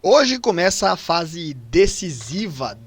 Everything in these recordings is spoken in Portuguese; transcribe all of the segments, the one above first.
Hoje começa a fase decisiva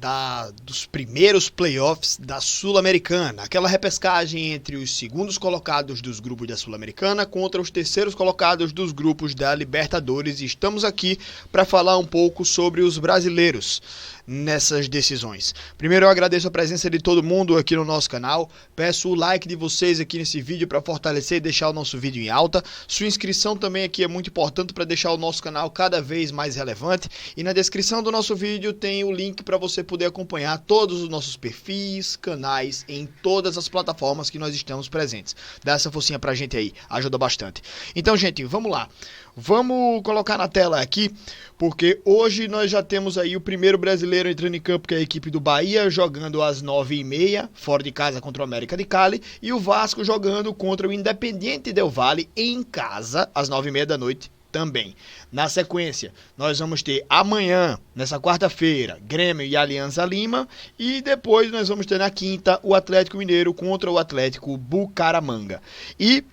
dos primeiros playoffs da Sul-Americana, aquela repescagem entre os segundos colocados dos grupos da Sul-Americana contra os terceiros colocados dos grupos da Libertadores, e estamos aqui para falar um pouco sobre os brasileiros nessas decisões. Primeiro eu agradeço a presença de todo mundo aqui no nosso canal, peço o like de vocês aqui nesse vídeo para fortalecer e deixar o nosso vídeo em alta, sua inscrição também aqui é muito importante para deixar o nosso canal cada vez mais relevante, e na descrição do nosso vídeo tem o link para você poder acompanhar todos os nossos perfis, canais, em todas as plataformas que nós estamos presentes. Dá essa forcinha pra gente aí, ajuda bastante. Então, gente, vamos lá. Vamos colocar na tela aqui, porque hoje nós já temos aí o primeiro brasileiro entrando em campo, que é a equipe do Bahia, jogando às 9h30, fora de casa contra o América de Cali, e o Vasco jogando contra o Independiente Del Valle em casa, às 9h30 da noite também. Na sequência, nós vamos ter amanhã, nessa quarta-feira, Grêmio e Alianza Lima, e depois nós vamos ter na quinta o Atlético Mineiro contra o Atlético Bucaramanga. E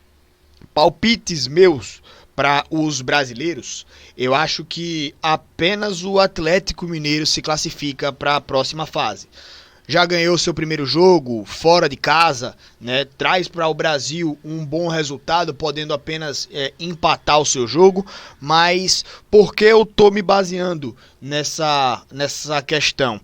palpites meus para os brasileiros, eu acho que apenas o Atlético Mineiro se classifica para a próxima fase. Já ganhou seu primeiro jogo fora de casa, né? Traz para o Brasil um bom resultado, podendo apenas empatar o seu jogo. Mas por que eu estou me baseando nessa questão?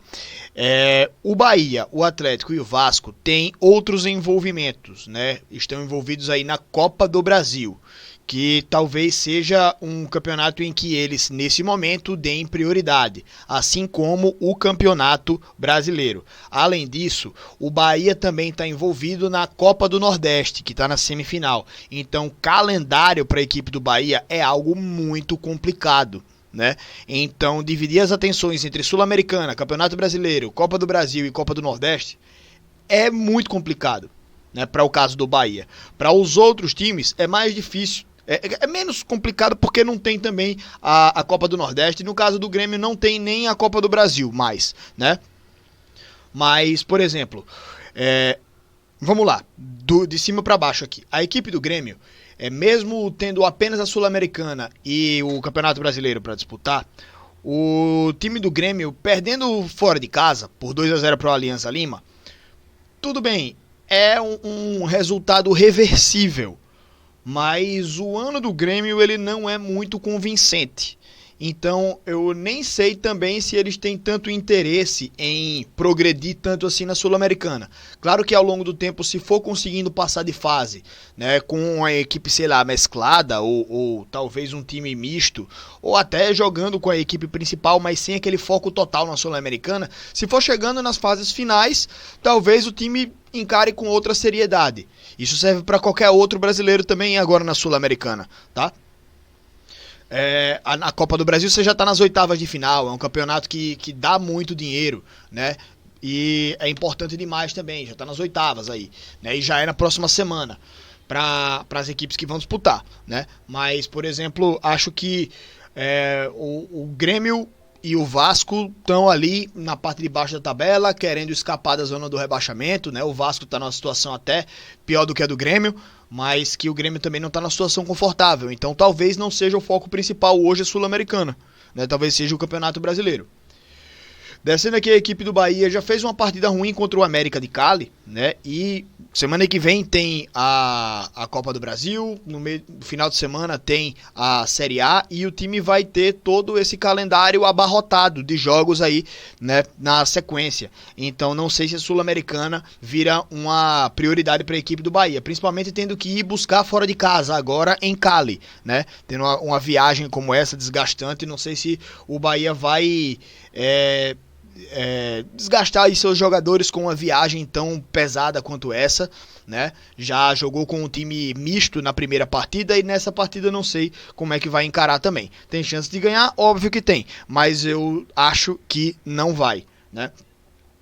O Bahia, o Atlético e o Vasco têm outros envolvimentos, né? Estão envolvidos aí na Copa do Brasil, que talvez seja um campeonato em que eles, nesse momento, deem prioridade, assim como o Campeonato Brasileiro. Além disso, o Bahia também está envolvido na Copa do Nordeste, que está na semifinal. Então, calendário para a equipe do Bahia é algo muito complicado, né? Então, dividir as atenções entre Sul-Americana, Campeonato Brasileiro, Copa do Brasil e Copa do Nordeste é muito complicado, né, para o caso do Bahia. Para os outros times é mais difícil. É menos complicado porque não tem também a Copa do Nordeste. No caso do Grêmio não tem nem a Copa do Brasil mais, né? Mas, por exemplo, vamos lá, de cima para baixo aqui. A equipe do Grêmio, mesmo tendo apenas a Sul-Americana e o Campeonato Brasileiro para disputar, o time do Grêmio perdendo fora de casa por 2-0 para o Alianza Lima, tudo bem, é um resultado reversível. Mas o ano do Grêmio ele não é muito convincente. Então eu nem sei também se eles têm tanto interesse em progredir tanto assim na Sul-Americana. Claro que ao longo do tempo, se for conseguindo passar de fase, né, com a equipe, sei lá, mesclada, ou talvez um time misto, ou até jogando com a equipe principal, mas sem aquele foco total na Sul-Americana, se for chegando nas fases finais, talvez o time encare com outra seriedade. Isso serve para qualquer outro brasileiro também agora na Sul-Americana, tá? Na Copa do Brasil você já está nas oitavas de final, é um campeonato que dá muito dinheiro, né? E é importante demais também, já está nas oitavas aí, né? E já é na próxima semana para as equipes que vão disputar, né? Mas, por exemplo, acho que o Grêmio e o Vasco estão ali na parte de baixo da tabela, querendo escapar da zona do rebaixamento, né? O Vasco está numa situação até pior do que a do Grêmio, mas que o Grêmio também não está numa situação confortável. Então talvez não seja o foco principal hoje a Sul-Americana, né? Talvez seja o Campeonato Brasileiro. Descendo aqui, a equipe do Bahia já fez uma partida ruim contra o América de Cali, né? E semana que vem tem a Copa do Brasil, no final de semana tem a Série A, e o time vai ter todo esse calendário abarrotado de jogos aí, né, na sequência. Então não sei se a Sul-Americana vira uma prioridade para a equipe do Bahia, principalmente tendo que ir buscar fora de casa agora em Cali, né? Tendo uma viagem como essa desgastante, não sei se o Bahia vai desgastar aí seus jogadores com uma viagem tão pesada quanto essa, né? Já jogou com um time misto na primeira partida e nessa partida não sei como é que vai encarar também. Tem chance de ganhar? Óbvio que tem, mas eu acho que não vai, né?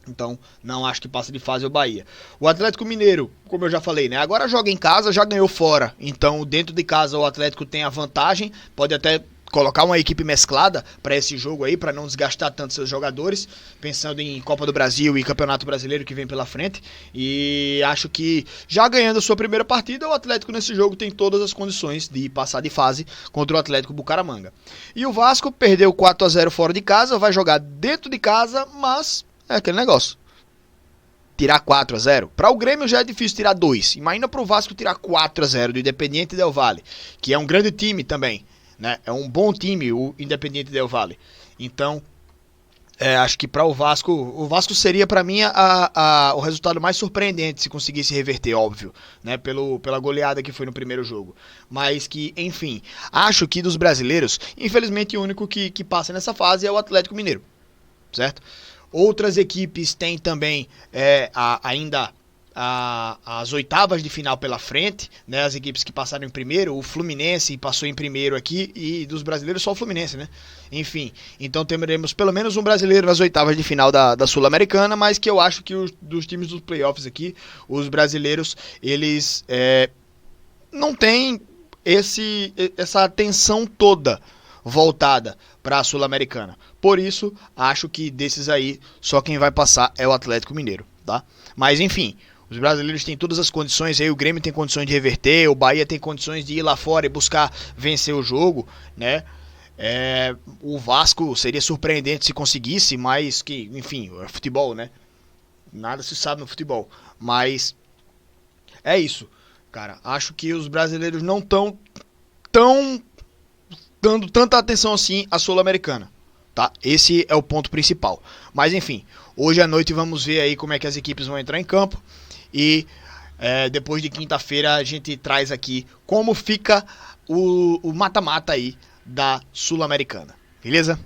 Então, não acho que passa de fase o Bahia. O Atlético Mineiro, como eu já falei, né? Agora joga em casa, já ganhou fora. Então, dentro de casa o Atlético tem a vantagem, pode até colocar uma equipe mesclada para esse jogo aí, para não desgastar tanto seus jogadores, pensando em Copa do Brasil e Campeonato Brasileiro que vem pela frente. E acho que já ganhando a sua primeira partida, o Atlético nesse jogo tem todas as condições de passar de fase contra o Atlético Bucaramanga. E o Vasco perdeu 4-0 fora de casa, vai jogar dentro de casa, mas é aquele negócio. Tirar 4-0. Para o Grêmio já é difícil tirar 2. Imagina para o Vasco tirar 4-0 do Independiente Del Valle, que é um grande time também. Né? É um bom time o Independiente Del Valle. Então, acho que para o Vasco seria para mim o resultado mais surpreendente se conseguisse reverter, óbvio, né? Pela goleada que foi no primeiro jogo. Mas que, enfim, acho que dos brasileiros, infelizmente o único que passa nessa fase é o Atlético Mineiro, certo? Outras equipes têm também ainda as oitavas de final pela frente, né? As equipes que passaram em primeiro, o Fluminense passou em primeiro aqui, e dos brasileiros só o Fluminense, né? Enfim, então teremos pelo menos um brasileiro nas oitavas de final da Sul-Americana, mas que eu acho que dos times dos playoffs aqui, os brasileiros, eles não têm essa atenção toda voltada para a Sul-Americana. Por isso, acho que desses aí, só quem vai passar é o Atlético Mineiro, tá? Mas enfim, os brasileiros têm todas as condições, aí o Grêmio tem condições de reverter, o Bahia tem condições de ir lá fora e buscar vencer o jogo, né? O Vasco seria surpreendente se conseguisse, mas que, enfim, é futebol, né? Nada se sabe no futebol. Mas é isso, cara. Acho que os brasileiros não estão tão dando tanta atenção assim à Sul-Americana, tá? Esse é o ponto principal. Mas enfim, hoje à noite vamos ver aí como é que as equipes vão entrar em campo. E depois de quinta-feira a gente traz aqui como fica o mata-mata aí da Sul-Americana. Beleza?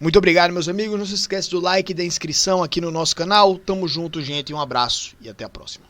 Muito obrigado, meus amigos. Não se esqueça do like e da inscrição aqui no nosso canal. Tamo junto, gente. Um abraço e até a próxima.